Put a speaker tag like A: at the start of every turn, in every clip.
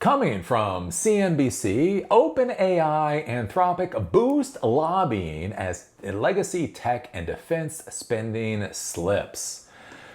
A: Coming from CNBC, OpenAI Anthropic boost lobbying as legacy tech and defense spending slips.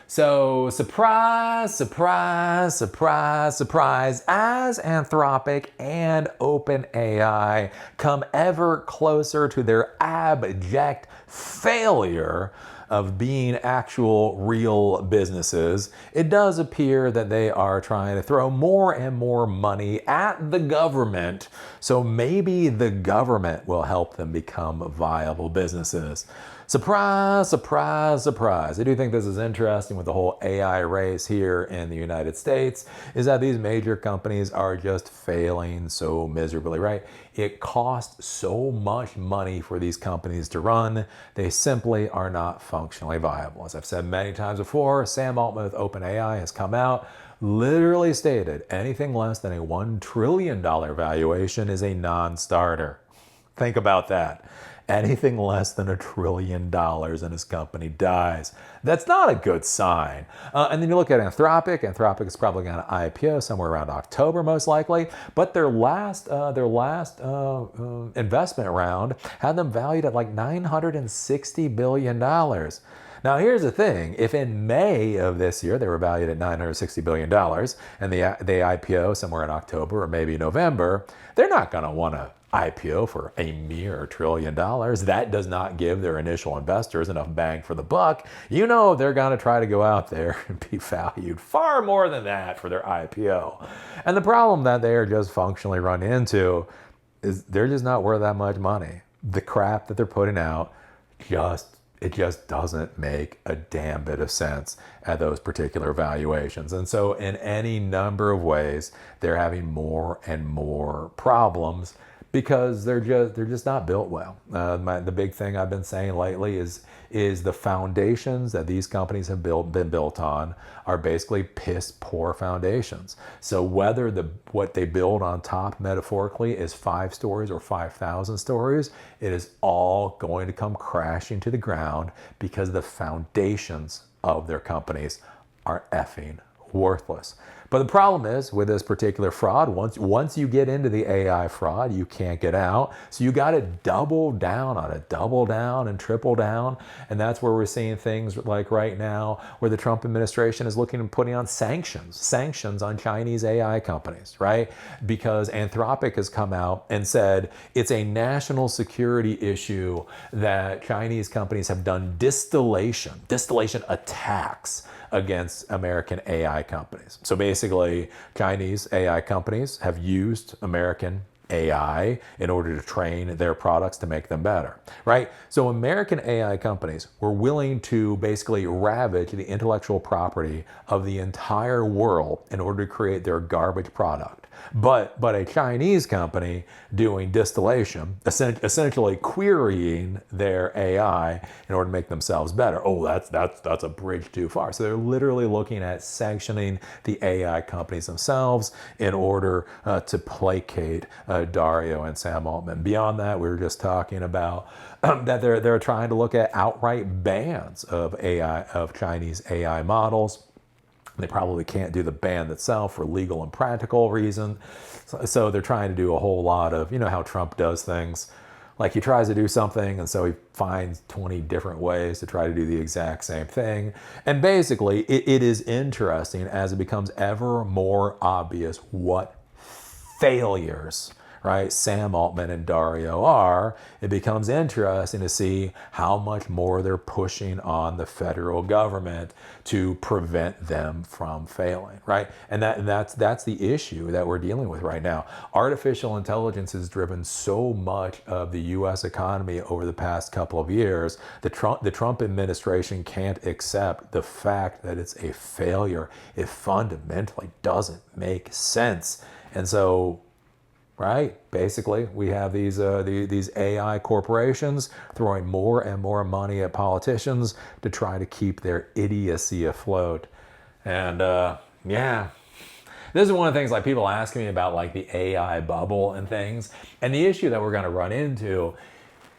A: So, surprise, surprise, surprise, surprise, as Anthropic and OpenAI come ever closer to their abject failure of being actual real businesses, it does appear that they are trying to throw more and more money at the government, so maybe the government will help them become viable businesses. Surprise, surprise, surprise. I do think this is interesting with the whole AI race here in the United States, is that these major companies are just failing so miserably, right? It costs so much money for these companies to run. They simply are not functionally viable. As I've said many times before, Sam Altman with OpenAI has come out, literally stated anything less than a $1 trillion valuation is a non-starter. Think about that. Anything less than $1 trillion and his company dies. That's not a good sign. And then you look at Anthropic. Anthropic is probably going to IPO somewhere around October, most likely. But their last investment round had them valued at like $960 billion. Now, here's the thing. If in May of this year they were valued at $960 billion and they IPO somewhere in October or maybe November, they're not going to want to IPO for a mere $1 trillion. That does not give their initial investors enough bang for the buck. You know they're going to try to go out there and be valued far more than that for their IPO. And the problem that they are just functionally run into is they're just not worth that much money. The crap that they're putting out it just doesn't make a damn bit of sense at those particular valuations. And so in any number of ways, they're having more and more problems because they're just not built well. The big thing I've been saying lately is the foundations that these companies have been built on are basically piss poor foundations. So whether what they build on top metaphorically is 5 stories or 5,000 stories, it is all going to come crashing to the ground because the foundations of their companies are effing worthless. But the problem is with this particular fraud, once you get into the AI fraud, you can't get out. So you got to double down on it, double down and triple down. And that's where we're seeing things like right now where the Trump administration is looking at putting on sanctions on Chinese AI companies, right? Because Anthropic has come out and said it's a national security issue that Chinese companies have done distillation attacks against American AI companies. So basically, Chinese AI companies have used American AI in order to train their products to make them better, right? So American AI companies were willing to basically ravage the intellectual property of the entire world in order to create their garbage product. But a Chinese company doing distillation, essentially querying their AI in order to make themselves better. Oh, that's a bridge too far. So they're literally looking at sanctioning the AI companies themselves in order to placate Dario and Sam Altman. Beyond that, we were just talking about that they're trying to look at outright bans of Chinese AI models. They probably can't do the ban itself for legal and practical reasons. So they're trying to do a whole lot of, you know how Trump does things. Like he tries to do something and so he finds 20 different ways to try to do the exact same thing. And basically it is interesting as it becomes ever more obvious what failures, right, Sam Altman and Dario are. It becomes interesting to see how much more they're pushing on the federal government to prevent them from failing, right? And that's the issue that we're dealing with right now. Artificial intelligence has driven so much of the U.S. economy over the past couple of years. The Trump administration can't accept the fact that it's a failure. It fundamentally doesn't make sense. And so, right? Basically, we have these AI corporations throwing more and more money at politicians to try to keep their idiocy afloat. And yeah, this is one of the things like people ask me about like the AI bubble and things. And the issue that we're going to run into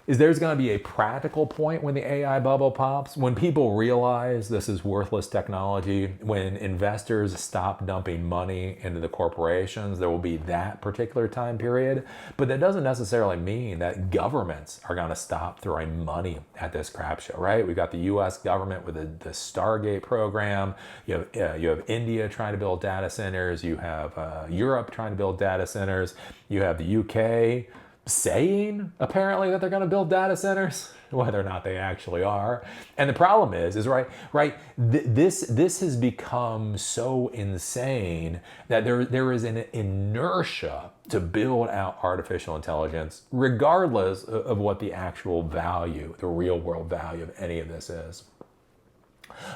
A: is there's going to be a practical point when the AI bubble pops, when people realize this is worthless technology, when investors stop dumping money into the corporations. There will be that particular time period. But that doesn't necessarily mean that governments are going to stop throwing money at this crap show, right? We've got the US government with the Stargate program. You have India trying to build data centers. You have Europe trying to build data centers. You have the UK saying apparently that they're going to build data centers, whether or not they actually are. And the problem is this has become so insane that there is an inertia to build out artificial intelligence, regardless of what the actual value, the real world value of any of this is.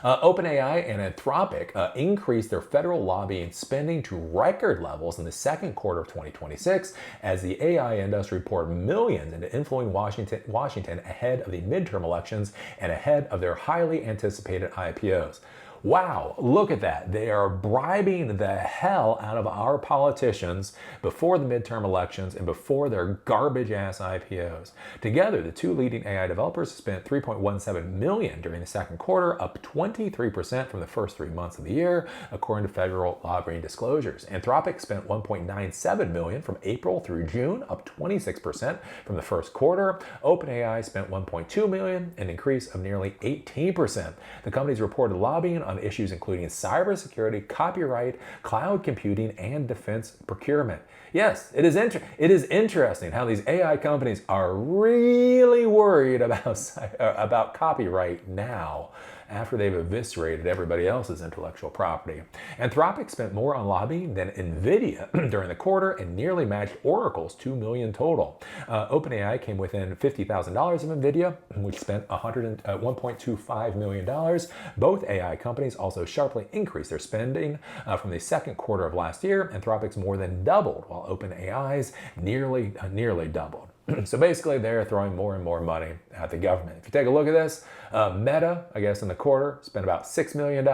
A: OpenAI and Anthropic increased their federal lobbying spending to record levels in the second quarter of 2026 as the AI industry poured millions into influencing Washington ahead of the midterm elections and ahead of their highly anticipated IPOs. Wow, look at that. They are bribing the hell out of our politicians before the midterm elections and before their garbage ass IPOs. Together, the two leading AI developers spent $3.17 million during the second quarter, up 23% from the first 3 months of the year, according to federal lobbying disclosures. Anthropic spent $1.97 million from April through June, up 26% from the first quarter. OpenAI spent $1.2 million, an increase of nearly 18%. The companies reported lobbying on issues including cybersecurity, copyright, cloud computing, and defense procurement. Yes, it is interesting how these AI companies are really worried about copyright now, after they've eviscerated everybody else's intellectual property. Anthropic spent more on lobbying than NVIDIA during the quarter and nearly matched Oracle's $2 million total. OpenAI came within $50,000 of NVIDIA, which spent $1.25 million. Both AI companies also sharply increased their spending from the second quarter of last year. Anthropic's more than doubled, while OpenAI's nearly doubled. So basically, they're throwing more and more money at the government. If you take a look at this, Meta, I guess in the quarter, spent about $6 million.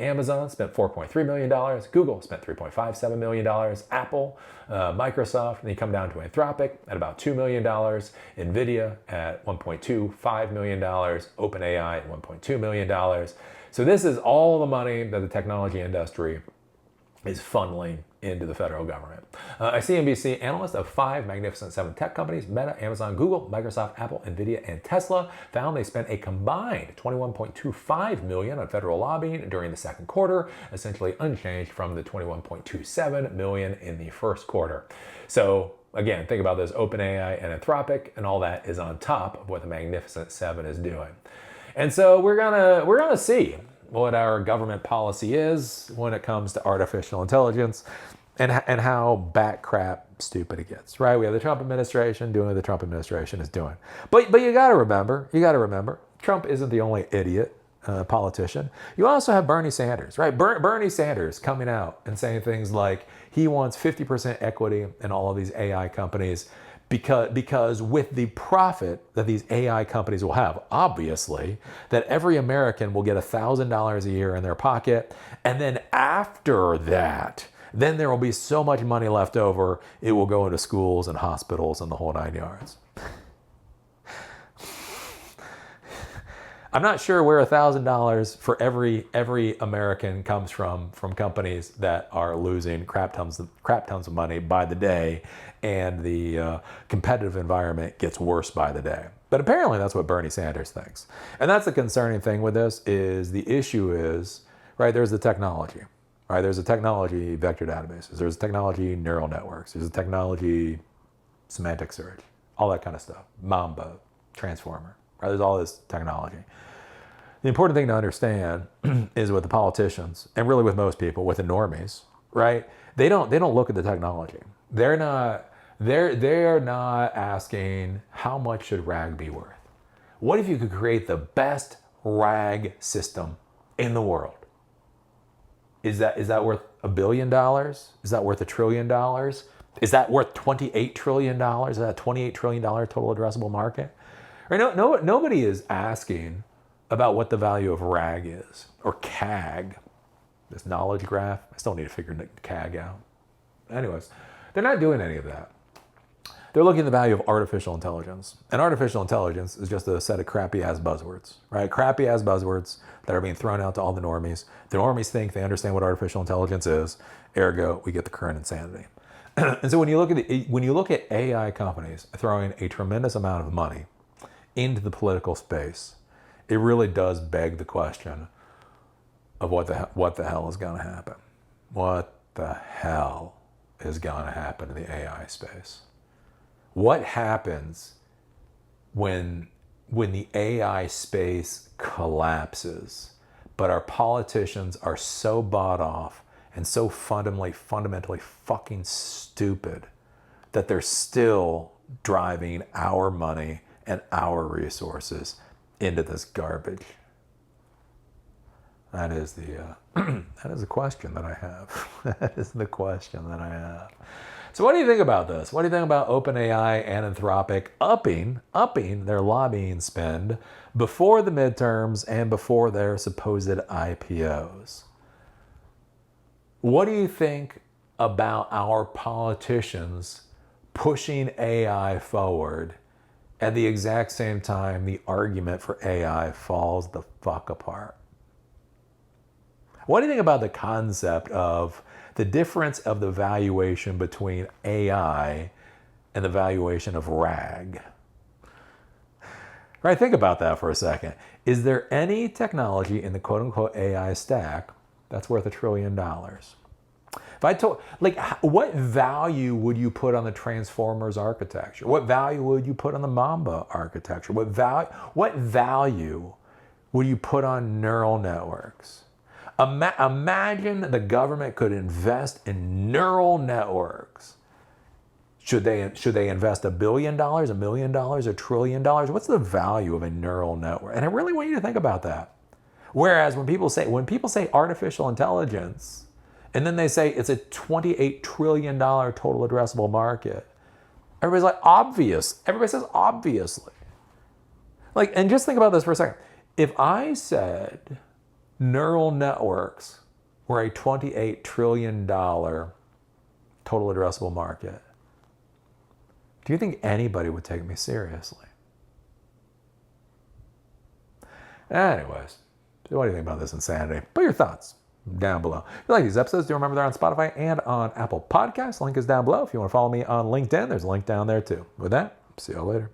A: Amazon spent $4.3 million. Google spent $3.57 million. Apple, Microsoft, and you come down to Anthropic at about $2 million. NVIDIA at $1.25 million. OpenAI at $1.2 million. So this is all the money that the technology industry is funneling into the federal government. A CNBC analyst of 5 Magnificent 7 tech companies, Meta, Amazon, Google, Microsoft, Apple, NVIDIA, and Tesla, found they spent a combined $21.25 million on federal lobbying during the second quarter, essentially unchanged from the $21.27 million in the first quarter. So again, think about this, OpenAI and Anthropic, and all that is on top of what the Magnificent 7 is doing. And so we're gonna see what our government policy is when it comes to artificial intelligence and how bat crap stupid it gets, right? We have the Trump administration doing what the Trump administration is doing. But you gotta remember, Trump isn't the only idiot politician. You also have Bernie Sanders, right? Bernie Sanders coming out and saying things like he wants 50% equity in all of these AI companies because with the profit that these AI companies will have, obviously, that every American will get $1,000 a year in their pocket. And then after that, then there will be so much money left over, it will go into schools and hospitals and the whole 9 yards. I'm not sure where $1,000 for every American comes from companies that are losing crap tons of money by the day, and the competitive environment gets worse by the day. But apparently that's what Bernie Sanders thinks. And that's the concerning thing with this, is the issue is, right, there's the technology, right? There's a technology vector databases, there's technology neural networks, there's a technology semantic search, all that kind of stuff, Mamba, Transformer, right? There's all this technology. The important thing to understand is with the politicians, and really with most people, with the normies, right? They don't look at the technology. They're not asking how much should RAG be worth. What if you could create the best RAG system in the world? Is that worth $1 billion? Is that worth $1 trillion? Is that worth $28 trillion? Is that a $28 trillion total addressable market? Right? Nobody is asking about what the value of RAG is, or CAG, this knowledge graph. I still need to figure CAG out. Anyways, they're not doing any of that. They're looking at the value of artificial intelligence. And artificial intelligence is just a set of crappy-ass buzzwords, right? Crappy-ass buzzwords that are being thrown out to all the normies. The normies think they understand what artificial intelligence is, ergo, we get the current insanity. And so when you look at AI companies throwing a tremendous amount of money into the political space, it really does beg the question of what the hell is going to happen. What the hell is going to happen in the AI space? What happens when the AI space collapses, but our politicians are so bought off and so fundamentally fucking stupid that they're still driving our money and our resources into this garbage? That is the question that I have. That is the question that I have. So what do you think about this? What do you think about OpenAI and Anthropic upping their lobbying spend before the midterms and before their supposed IPOs? What do you think about our politicians pushing AI forward at the exact same time the argument for AI falls the fuck apart? What do you think about the concept of the difference of the valuation between AI and the valuation of RAG? Right, think about that for a second. Is there any technology in the quote-unquote AI stack that's worth $1 trillion? If I told, what value would you put on the Transformers architecture? What value would you put on the Mamba architecture? What value would you put on neural networks? Imagine the government could invest in neural networks. Should they invest $1 billion, $1 million, $1 trillion? What's the value of a neural network? And I really want you to think about that. Whereas when people say artificial intelligence, and then they say it's a $28 trillion total addressable market, everybody's like, obvious. Everybody says obviously. And just think about this for a second. If I said neural networks were a $28 trillion total addressable market, do you think anybody would take me seriously? Anyways, what do you think about this insanity? Put your thoughts down below. If you like these episodes, do remember they're on Spotify and on Apple Podcasts. Link is down below. If you want to follow me on LinkedIn, there's a link down there too. With that, see you all later.